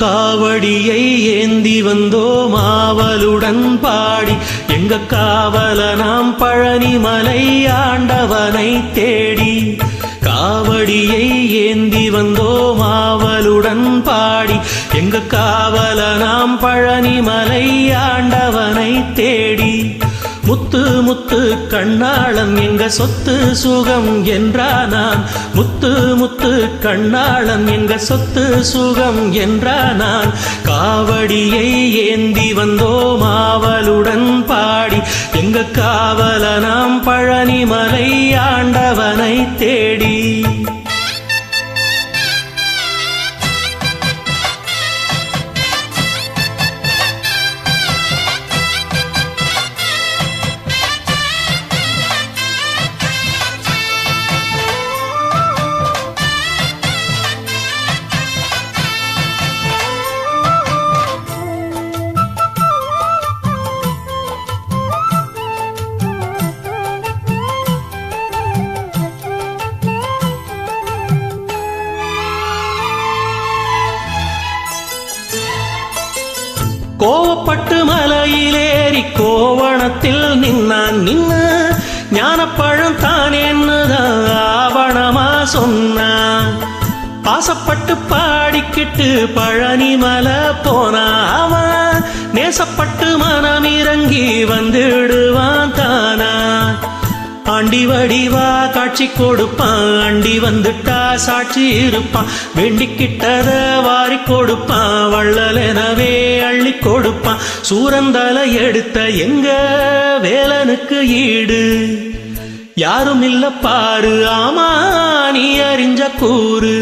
காவடியை ஏந்தி வந்தோம் ஆவலுடன் பாடி, எங்க காவல நாம் பழனிமலை ஆண்டவனை தேடி. காவடியை ஏந்தி வந்தோம் ஆவலுடன் பாடி, எங்க காவல நாம் பழனிமலை ஆண்டவனை தேடி. முத்து முத்து கண்ணாளன் எங்க சொத்து சுகம் என்றானான், முத்து முத்து கண்ணாளன் எங்க சொத்து சுகம் என்றானான். காவடியை ஏந்தி வந்தோம் ஆவலுடன் பாடி, எங்க காவல நாம் பழனிமலை ஆண்டவனை தேடி. கோவப்பட்டு மலையிலேறி கோவணத்தில் நின்னான் நின்னு, ஞானப்பழம் தான் என்னதான் ஆவணமா சொன்னான். பாசப்பட்டு பாடிக்கிட்டு பழனிமலை போனா அவன், நேசப்பட்டு மனம் இறங்கி வந்துடுவான் தானா. ஆண்டி வடிவா காட்சி கொடுப்பான், அண்டி வந்துட்டா சாட்சி இருப்பான். வேண்டிக்கிட்டத வாரி கொடுப்பான், வள்ளலெனவே அள்ளி கொடுப்பான். சூரந்தலை எடுத்த எங்க வேலனுக்கு ஈடு யாரும் இல்ல பாரு, ஆமா நீ அறிஞ்ச கூறு.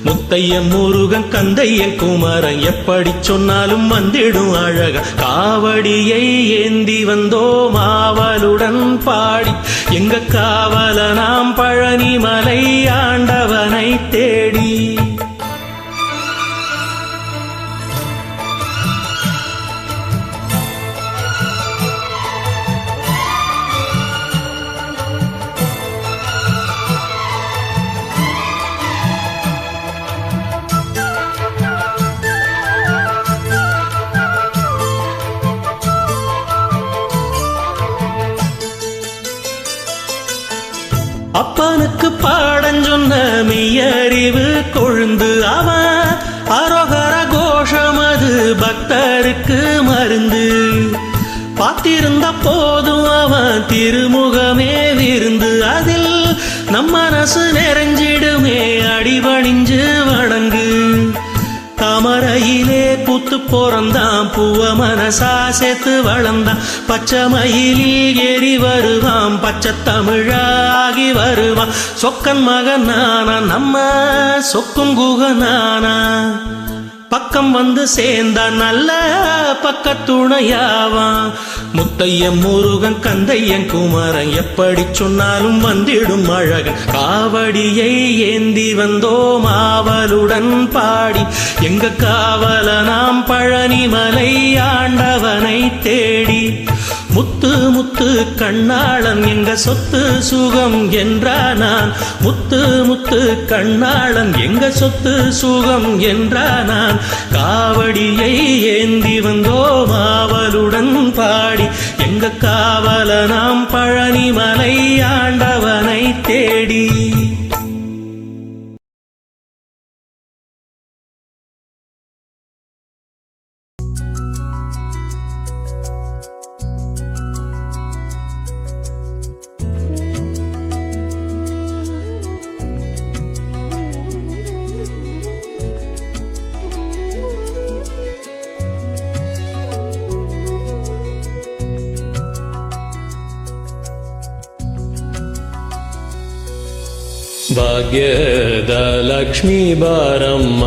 முத்தையன் முருகன் கந்தையன் குமரன் எப்படி சொன்னாலும் வந்திடும் அழக. காவடியை ஏந்தி வந்தோம் ஆவலுடன் பாடி, எங்க காவல நாம் பழனிமலை ஆண்டவனை தேடி. அப்பனுக்கு பாடஞ்சொன்ன மெய்யறிவு கொழுந்து அவன், அரோகர கோஷம் அது பக்தருக்கு மருந்து. பார்த்திருந்த போதும் அவன் திருமுகமே விருந்து, அதில் நம் மனசு நிறைஞ்சிடுமே அடிபணிஞ்சு வணங்கு. தாமரையிலே பூத்து போறந்தான், பூவ மனசா சேர்த்து வளர்ந்தான். பச்சை மயிலில் ஏறி வருவான், பச்சை தமிழாகி வருவான். சொக்கன் மகன் நானா நம்ம சொக்கும் குகனானா, பக்கம் வந்து சேர்ந்தான் நல்ல பக்கத்துணையாவான். முத்தையன் முருகன் கந்தையன் குமரன் எப்படி சொன்னாலும் வந்திடும் அழகன். காவடியை ஏந்தி வந்தோம் ஆவலுடன் பாடி, எங்க காவல நாம் பழனிமலை ஆண்டவனை தேடி. முத்து முத்து கண்ணாளன் எங்க சொத்து சுகம் என்றானான், முத்து முத்து கண்ணாளன் எங்க சொத்து சுகம் என்றானான். காவடியை ஏந்தி வந்தோம் ஆவலுடன் பாடி, எங்க காவல நாம் பழனிமலை ஆண்டவனை தேடி. ಭಾಗ್ಯದ ಲಕ್ಷ್ಮೀ ಬಾರಮ್ಮ,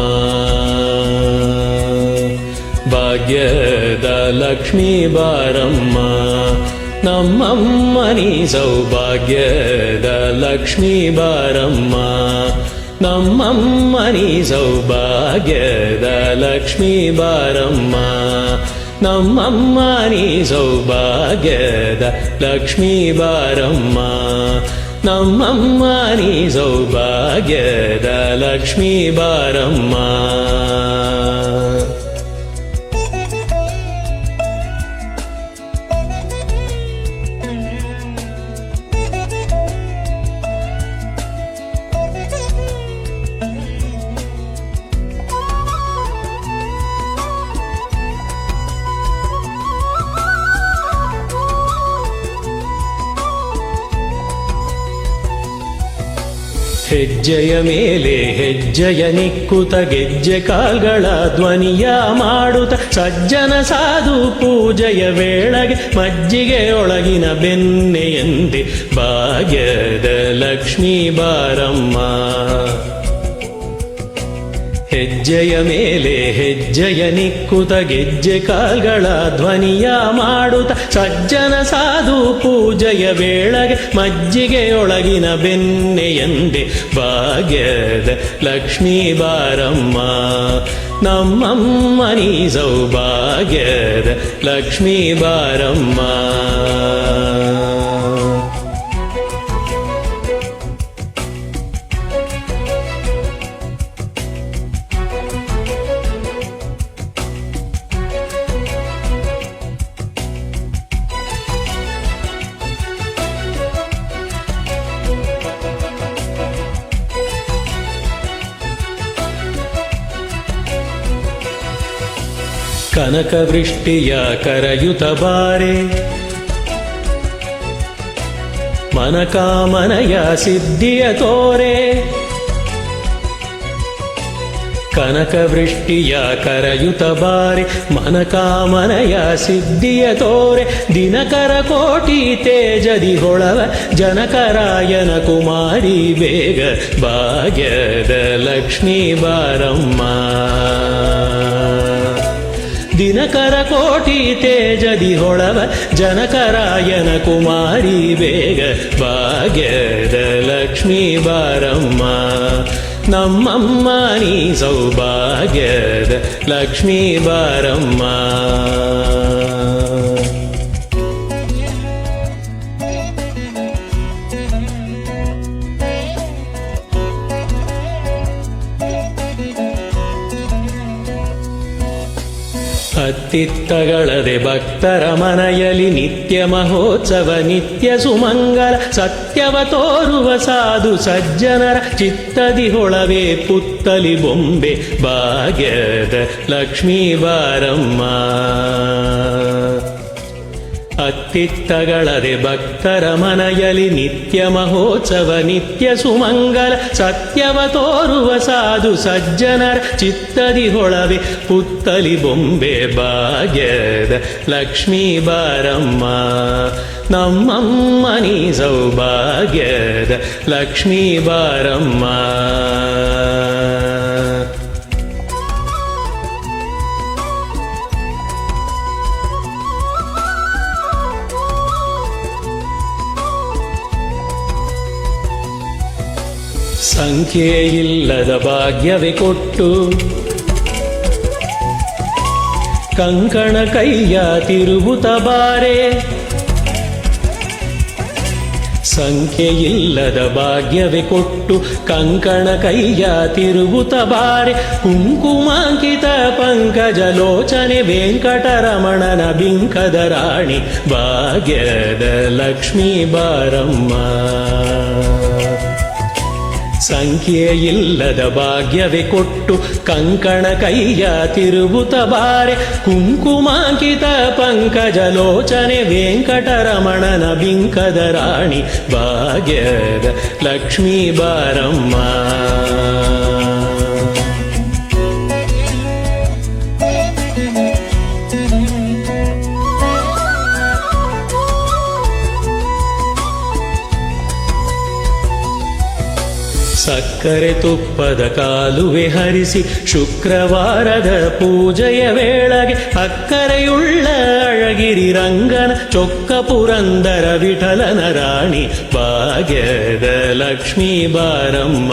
ಭಾಗ್ಯದ ಲಕ್ಷ್ಮೀ ಬಾರಮ್ಮ ನಮ್ಮಮ್ಮ ನೀ ಸೌಭಾಗ್ಯದ ಲಕ್ಷ್ಮೀ ಬಾರಮ್ಮ ನಮ್ಮಮ್ಮ ನೀ ಸೌಭಾಗ್ಯದ ಲಕ್ಷ್ಮೀ ಬಾರಮ್ಮ ನಮ್ಮಮ್ಮ ನೀ ಸೌಭಾಗ್ಯದ ಲಕ್ಷ್ಮೀ ಬಾರಮ್ಮ ನಮ್ಮಮ್ಮ ನೀ ಸೌಭಾಗ್ಯದ ಲಕ್ಷ್ಮೀ ಬಾರಮ್ಮ ಹೆಜ್ಜೆಯ ಮೇಲೆ ಹೆಜ್ಜೆಯ ನಿಕ್ಕುತ ಗೆಜ್ಜೆ ಕಾಲ್ಗಳ ಧ್ವನಿಯ ಮಾಡುತ್ತ ಸಜ್ಜನ ಸಾಧು ಪೂಜೆಯ ವೇಳೆಗೆ ಮಜ್ಜಿಗೆಯೊಳಗಿನ ಬೆಣ್ಣೆಯಂತೆ ಭಾಗ್ಯದ ಲಕ್ಷ್ಮೀ ಬಾರಮ್ಮ ಹೆಜ್ಜೆಯ ಮೇಲೆ ಹೆಜ್ಜೆಯ ನಿಕ್ಕುತ ಗೆಜ್ಜೆ ಕಾಲ್ಗಳ ಧ್ವನಿಯ ಮಾಡುತ್ತ ಸಜ್ಜನ ಸಾಧು ಪೂಜೆಯ ವೇಳೆಗೆ ಮಜ್ಜಿಗೆಯೊಳಗಿನ ಬೆಣ್ಣೆಯಂತೆ ಭಾಗ್ಯದ ಲಕ್ಷ್ಮೀ ಬಾರಮ್ಮ ನಮ್ಮಮ್ಮ ನೀ ಸೌಭಾಗ್ಯದ ಲಕ್ಷ್ಮೀ ಬಾರಮ್ಮ ಕನಕವೃಷ್ಟಿಯ ಕರಯುತ ಬಾರೆ ಮನಕಾಮನೆಯ ಸಿದ್ಧಿಯ ತೋರೆ ಕನಕವೃಷ್ಟಿಯ ಕರಯುತ ಬಾರೆ ಮನಕಾಮನೆಯ ಸಿದ್ಧಿಯ ತೋರೆ ದಿನಕರ ಕೋಟಿ ತೇಜದಿ ಹೊಳವ ಜನಕರಾಯನ ಕುಮಾರಿ ಬೇಗ ಭಾಗ್ಯದ ಲಕ್ಷ್ಮೀ ಬಾರಮ್ಮ ದಿನಕರ ಕೋಟಿ ತೇಜದಿ ಹೊಳವ ಜನಕರಾಯನ ಕುಮಾರಿ ಬೇಗ ಭಾಗ್ಯದ ಲಕ್ಷ್ಮೀ ಬಾರಮ್ಮ ನಮ್ಮಮ್ಮ ನೀ ಸೌಭಾಗ್ಯದ ಲಕ್ಷ್ಮೀ ಬಾರಮ್ಮ ಅತ್ತಿತ್ತಗಳದೆ ಭಕ್ತರ ಮನೆಯಲ್ಲಿ ನಿತ್ಯ ಮಹೋತ್ಸವ ನಿತ್ಯ ಸುಮಂಗಲ ಸತ್ಯವ ತೋರುವ ಸಾಧು ಸಜ್ಜನರ ಚಿತ್ತದಿ ಹೊಳವೆ ಪುತ್ತಲಿ ಬೊಂಬೆ ಭಾಗ್ಯದ ಲಕ್ಷ್ಮೀ ಬಾರಮ್ಮ ಅತ್ತಿತ್ತಗಳದೆ ಭಕ್ತರ ಮನೆಯಲ್ಲಿ ನಿತ್ಯ ಮಹೋತ್ಸವ ನಿತ್ಯ ಸುಮಂಗಲ ಸತ್ಯವ ತೋರುವ ಸಾಧು ಸಜ್ಜನರ ಚಿತ್ತದಿ ಹೊಳವೆ ಪುತ್ತಲಿ ಬೊಂಬೆ ಭಾಗ್ಯದ ಲಕ್ಷ್ಮೀ ಬಾರಮ್ಮ ನಮ್ಮಮ್ಮ ನೀ ಸೌಭಾಗ್ಯದ ಲಕ್ಷ್ಮೀ ಬಾರಮ್ಮ ಸಂಖ್ಯೆಯಿಲ್ಲದ ಭಾಗ್ಯವೇ ಕೊಟ್ಟು ಕಂಕಣ ಕೈಯ ತಿರುಗುತ್ತ ಬಾರೆ ಸಂಖ್ಯೆಯಿಲ್ಲದ ಭಾಗ್ಯವೇ ಕೊಟ್ಟು ಕಂಕಣ ಕೈಯ ತಿರುಗುತ್ತ ಬಾರೆ ಕುಂಕುಮಾಂಕಿತ ಪಂಕಜ ಲೋಚನೆ ವೆಂಕಟರಮಣನ ಬಿಂಕದ ರಾಣಿ ಭಾಗ್ಯದ ಲಕ್ಷ್ಮೀ ಬಾರಮ್ಮ ಸಂಖ್ಯೆಯಿಲ್ಲದ ಭಾಗ್ಯವೇ ಕೊಟ್ಟು ಕಂಕಣ ಕೈಯ ತಿರುಗುತ್ತ ಬಾರೆ ಕುಂಕುಮಾಂಕಿತ ಪಂಕಜ ಲೋಚನೆ ವೆಂಕಟರಮಣನ ಬಿಂಕದ ರಾಣಿ ಭಾಗ್ಯದ ಲಕ್ಷ್ಮೀ ಬಾರಮ್ಮ ಸಕ್ಕರೆ ತುಪ್ಪದ ಕಾಲುವೆ ಹರಿಸಿ ಶುಕ್ರವಾರದ ಪೂಜೆಯ ವೇಳೆಗೆ ಅಕ್ಕರೆಯುಳ್ಳ ಅಳಗಿರಿ ರಂಗನ ಚೊಕ್ಕ ಪುರಂದರ ವಿಠಲನ ರಾಣಿ ಭಾಗ್ಯದ ಲಕ್ಷ್ಮೀ ಬಾರಮ್ಮ.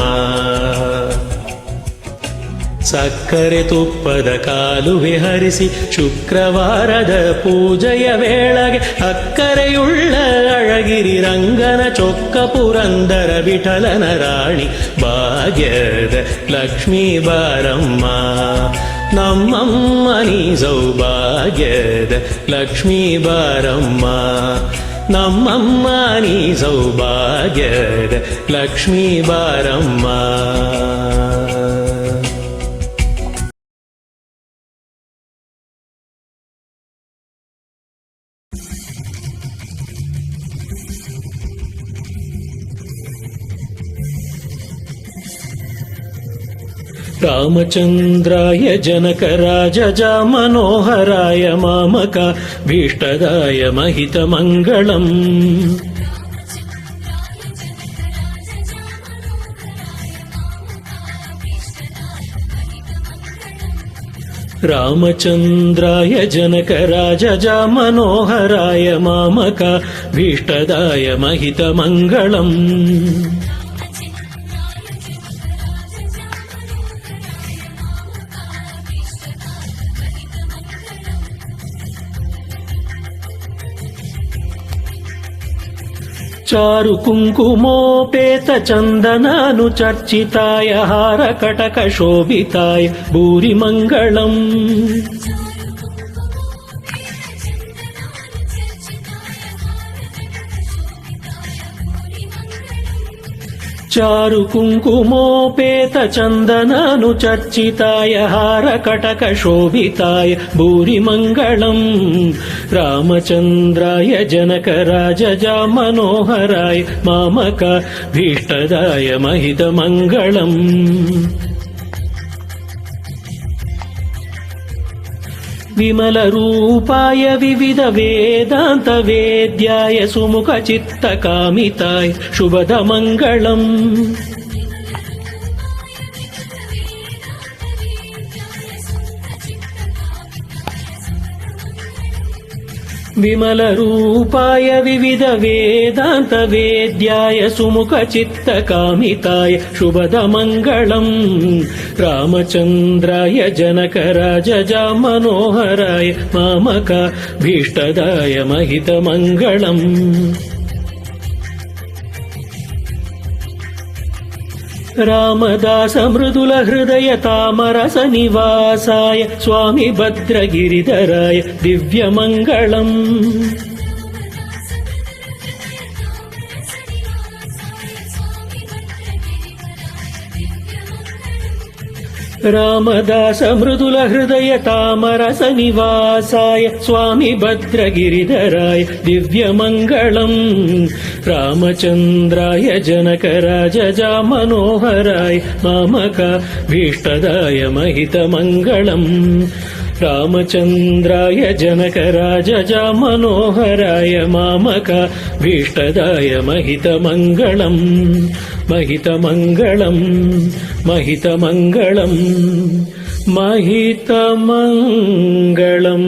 ಸಕ್ಕರೆ ತುಪ್ಪದ ಕಾಲುವೆ ಹರಿಸಿ ಶುಕ್ರವಾರದ ಪೂಜೆಯ ವೇಳೆಗೆ ಅಕ್ಕರೆಯುಳ್ಳ ಅಳಗಿರಿ ರಂಗನ ಚೊಕ್ಕ ಪುರಂದರ ವಿಠಲನ ರಾಣಿ ಭಾಗ್ಯದ ಲಕ್ಷ್ಮೀ ಬಾರಮ್ಮ. ನಮ್ಮಮ್ಮ ನೀ ಸೌಭಾಗ್ಯದ ಲಕ್ಷ್ಮೀ ಬಾರಮ್ಮ. ನಮ್ಮಮ್ಮ ನೀ ಸೌಭಾಗ್ಯದ ಲಕ್ಷ್ಮೀ ಬಾರಮ್ಮ. ರಾಮಚಂದ್ರಾಯ ಜನಕರಾಜ ಮನೋಹರಾಯ ಮಾಮಕ ಭೀಷ್ಟದಾಯ ಮಹಿತ ಮಂಗಳಂ. ರಾಮಚಂದ್ರಾಯ ಜನಕರಾಜ ಮನೋಹರಾಯ ಮಾಮಕ ಭೀಷ್ಟದಾಯ ಮಹಿತ ಮಂಗಳಂ. ಚಾರು ಕುಂಕುಮೋಪೇತ ಚಂದನಾನು ಚರ್ಚಿತಾಯ ಹಾರ ಕಟಕ ಶೋಭಿತಾಯ ಭೂರಿ ಮಂಗಳಂ. ಚಾರು ಕುಂಕುಮೋಪೇತ ಚಂದನಾನು ಚರ್ಚಿತಾಯ ಹಾರ ಕಟಕ ಶೋಭಿತಾಯ ಭೂರಿ ಮಂಗಳಂ. ರಾಮಚಂದ್ರಾಯ ಜನಕರಾಜ ಮನೋಹರಾಯ ಮಾಮಕ ಭೀಷ್ಟದಾಯ ಮಹಿತ ಮಂಗಳಂ. ವಿಮಲ ರೂಪಾಯ ವಿವಿಧ ವೇದಾಂತ ವೇದ್ಯಾಯ ಸುಮುಖ ಚಿತ್ತ ಕಾಮಿತಾಯ ಶುಭದ ಮಂಗಳಂ. ವಿಮಲ ರೂಪಾಯ ವಿವಿಧ ವೇದಾಂತ ವೇದ್ಯಾಯ ಸುಮುಖ ಚಿತ್ತ ಕಾಮಿತಾಯ ಶುಭದ ಮಂಗಳಂ. ರಾಮಚಂದ್ರಾಯ ಜನಕರಾಜ ಮನೋಹರಾಯ ಮಾಮಕ ಭೀಷ್ಟದಾಯ ಮಹಿತ ಮಂಗಳಂ. ರಾಮದಾಸ ಮೃದುಲ ಹೃದಯ ತಾಮರಸ ನಿವಾಸಾಯ ಸ್ವಾಮಿ ಭದ್ರಗಿರಿಧರಾಯ ದಿವ್ಯ ಮಂಗಳಂ. ರಾಮದಾಸ ಮೃದುಲ ಹೃದಯ ತಾಮರಸ ನಿವಾಸಾಯ ಸ್ವಾಮಿ ಭದ್ರಗಿರಿಧರಾಯ ದಿವ್ಯ ಮಂಗಳಂ. ರಾಮಚಂದ್ರಾಯ ಜನಕರಾಜ ಮನೋಹರಾಯ ಮಾಮಕ ಭೀಷ್ಟದಾಯ ಮಹಿತ ಮಂಗಳಂ. ರಾಮಚಂದ್ರಾಯ ಜನಕರಾಜ ಮನೋಹರಾಯ ಮಾಮಕ ಭೀಷ್ಟದಾಯ ಮಹಿತ ಮಂಗಳಂ. ಮಹಿತ ಮಂಗಳಂ ಮಹಿತ ಮಂಗಳಂ ಮಹಿತ ಮಂಗಳಂ.